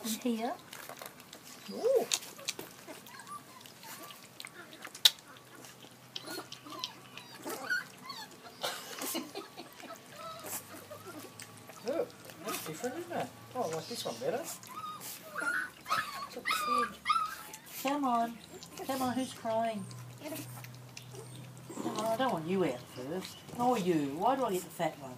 And here. Ooh. Oh, that's different, isn't it? Oh, I like this one better. It's a pig. Come on. Come on, who's crying? Come on, I don't want you out first. Or you. Why do I get the fat ones?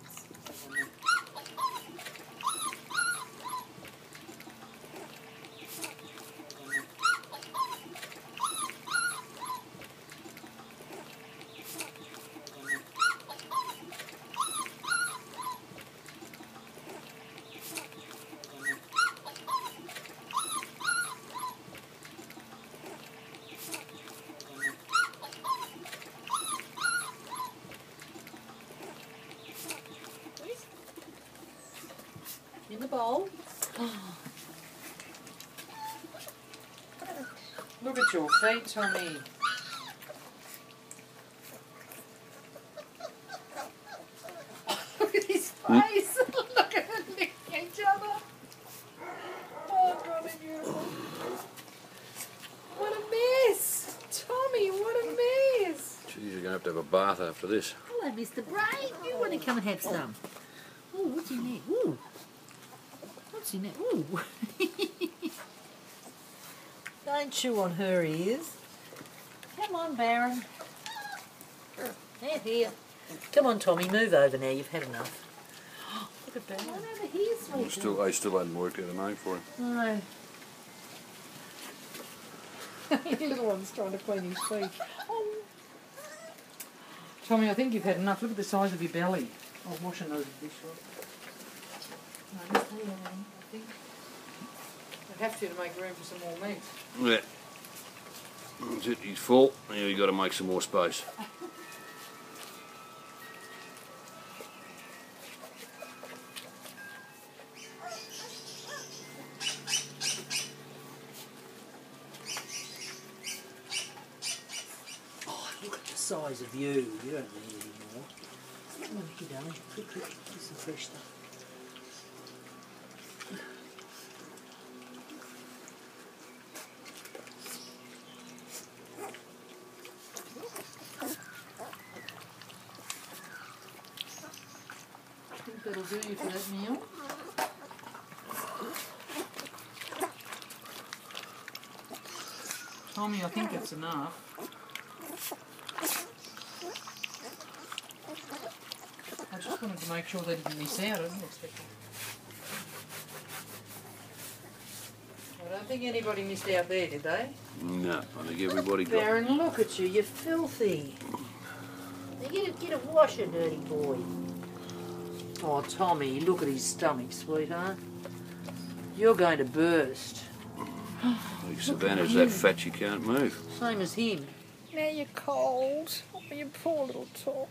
In the bowl. Look at your feet, Tommy. Look at his face. Look at them licking each other. Oh, God, it's beautiful. What a mess. Tommy, what a mess. Geez, you're going to have a bath after this. Hello, Mr. Brain. You want to come and have some? Ooh, what's in there? Ooh. What's in there? Ooh. Don't chew on her ears. Come on, Baron. Here. Come on, Tommy, move over now. You've had enough. Look at Baron. Come on over here, sweetie. I still hadn't worked out a name for him. No. The little one's trying to clean his feet. Oh. Tommy, I think you've had enough. Look at the size of your belly. I was washing those dishes. No, just leave it on, I think. I have to make room for some more meat. Yeah. That's it, he's full. Now you've got to make some more space. Oh, look at the size of you. You don't need any more. Come on, here, darling. Quick. Get some fresh stuff. I think that'll do you for that meal. Tommy, I think that's enough. I just wanted to make sure they didn't miss out. I didn't expect it. I don't think anybody missed out there, did they? No, I think everybody got. Baron, look at you. You're filthy. Now get a washer, dirty boy. Oh, Tommy, look at his stomach, sweetheart. You're going to burst. Like Savannah's that fat she can't move. Same as him. Now you're cold. Oh, you poor little tot.